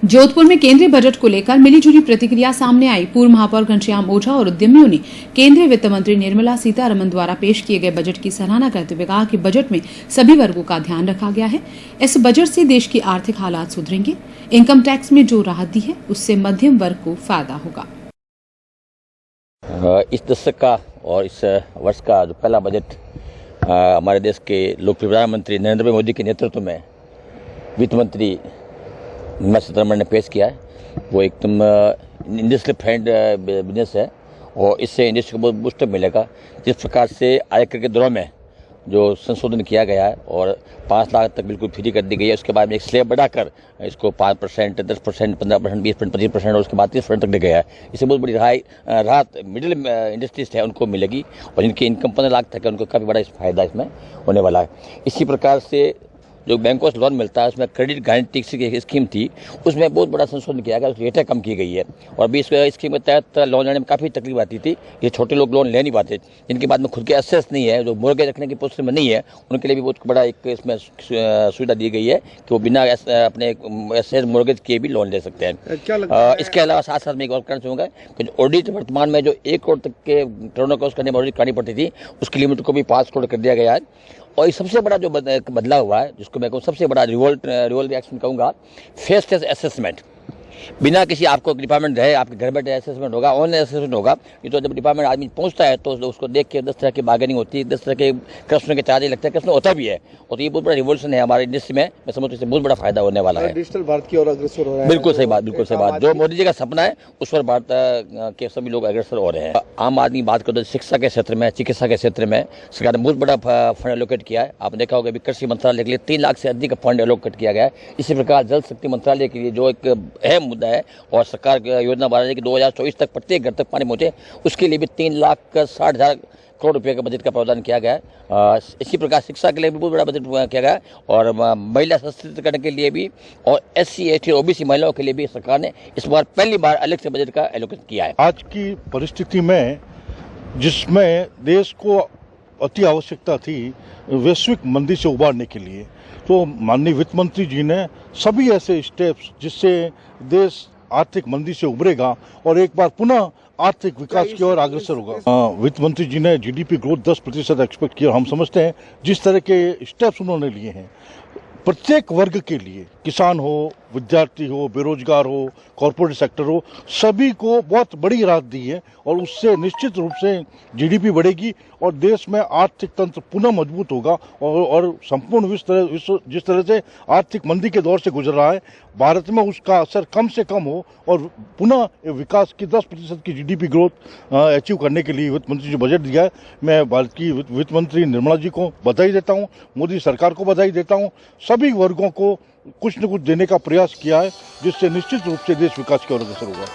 जोधपुर में केंद्रीय बजट को लेकर मिलीजुली प्रतिक्रिया सामने आई। पूर्व महापौर घनश्याम ओझा और उद्यमियों ने केंद्रीय वित्त मंत्री निर्मला सीतारमण द्वारा पेश किए गए बजट की सराहना करते हुए कहा कि बजट में सभी वर्गों का ध्यान रखा गया है। इस बजट से देश की आर्थिक हालात सुधरेंगे। इनकम टैक्स में जो राहत दी है उससे मध्यम वर्ग को फायदा होगा। इस दशक का और इस वर्ष का जो पहला बजट हमारे देश के लोकप्रिय प्रधानमंत्री नरेंद्र भाई मोदी के नेतृत्व में वित्त मंत्री निर्मला सीतारमण ने पेश किया है, वो एकदम इंडस्ट्री फ्रेंड बिजनेस है और इससे इंडस्ट्री को बहुत बूस्टअप मिलेगा। जिस प्रकार से आयकर के दरों में जो संशोधन किया गया है और 5 लाख तक बिल्कुल फ्री कर दी गई है, उसके बाद में एक स्लैब बढ़ाकर इसको 5%, 10%, 15%, 20%, 25% और उसके बाद 30% तक ले गया है। इससे बहुत बड़ी राहत मिडिल इंडस्ट्रीज है उनको मिलेगी और इनकी इनकम 15 लाख तक है, उनको काफ़ी बड़ा फायदा इसमें होने वाला है। इसी प्रकार से जो बैंकों से लोन मिलता है उसमें क्रेडिट गारंटी की स्कीम थी, उसमें बहुत बड़ा संशोधन किया गया, उसकी रेटें कम की गई है और अभी इस स्कीम के तहत लोन लेने में काफ़ी तकलीफ आती थी। ये छोटे लोग लोन ले नहीं पाते, जिनके बाद में खुद के एसेट्स नहीं है, जो मोर्गेज रखने की पोजीशन में नहीं है, उनके लिए भी बहुत बड़ा एक इसमें सुविधा दी गई है कि वो बिना अपने एसेट मोर्गेज किए भी लोन ले सकते हैं। क्या लगता है? इसके अलावा साथ साथ में एक और कहना चाहूँगा कि ऑडिट वर्तमान में जो 1 करोड़ तक के टर्नओवर कॉस्ट करने में ऑडिट करनी पड़ती थी, उसकी लिमिट को भी 5 करोड़ कर दिया गया है। और इस सबसे बड़ा जो बदलाव हुआ है, जिसको मैं कहूँ सबसे बड़ा रिवोल्ट रिएक्शन कहूँगा, फेस टू फेस असेसमेंट। बिना किसी आपको डिपार्टमेंट रहे, आपके घर बैठे असेसमेंट होगा, ऑनलाइन असेसमेंट होगा। ये तो जब डिपार्टमेंट आदमी पहुंचता है तो उसको देख के 10 तरह की बार्गेनिंग होती है, 10 तरह के कस्टमर के चार्जेस लगते हैं, कस्टमर होता भी है और ये बहुत बड़ा रिवोल्यूशन है हमारे इंडस्ट्री में। मैं समझता हूँ इससे बहुत बड़ा फायदा होने वाला है। डिजिटल भारत की ओर अग्रसर हो रहा है। बिल्कुल सही बात, बिल्कुल सही बात। जो मोदी जी का सपना है उस पर भारत के सभी लोग अग्रसर हो रहे हैं। आम आदमी बात करो तो शिक्षा के क्षेत्र में, चिकित्सा के क्षेत्र में सरकार ने बहुत बड़ा फंड एलोकेट किया है। आपने देखा होगा अभी कृषि मंत्रालय के लिए 3 लाख से अधिक फंड एलोकेट किया गया है। इसी प्रकार जल शक्ति मंत्रालय के लिए जो एक अहम मुद्दा है और सरकार की योजना बना रही है कि 2024 तक प्रत्येक घर तक पानी पहुंचे, उसके लिए भी 3,60,000 करोड़ रुपए का बजट का प्रावधान किया गया है। इसी प्रकार शिक्षा के लिए भी बहुत बड़ा बजट किया गया है और महिला सशक्तिकरण के लिए भी और SC, ST, OBC महिलाओं के लिए भी सरकार ने इस बार पहली बार अलग से बजट का एलोकेट किया है। आज की परिस्थिति में जिसमें देश को अति आवश्यकता थी वैश्विक मंदी से उबारने के लिए, तो माननीय वित्त मंत्री जी ने सभी ऐसे स्टेप्स जिससे देश आर्थिक मंदी से उभरेगा और एक बार पुनः आर्थिक विकास की ओर अग्रसर होगा। वित्त मंत्री जी ने GDP ग्रोथ 10% एक्सपेक्ट किया। हम समझते हैं जिस तरह के स्टेप्स उन्होंने लिए हैं प्रत्येक वर्ग के लिए, किसान हो, विद्यार्थी हो, बेरोजगार हो, कॉर्पोरेट सेक्टर हो, सभी को बहुत बड़ी राहत दी है और उससे निश्चित रूप से GDP बढ़ेगी और देश में आर्थिक तंत्र पुनः मजबूत होगा और संपूर्ण विश्व जिस तरह से आर्थिक मंदी के दौर से गुजर रहा है, भारत में उसका असर कम से कम हो और पुनः विकास की 10% की GDP ग्रोथ अचीव करने के लिए वित्त मंत्री जी बजट दिया है। मैं भारत की वित्त मंत्री निर्मला जी को बधाई देता हूँ, मोदी सरकार को बधाई देता हूँ। सभी वर्गों को कुछ न कुछ देने का प्रयास किया है जिससे निश्चित रूप से देश विकास की ओर अग्रसर होगा।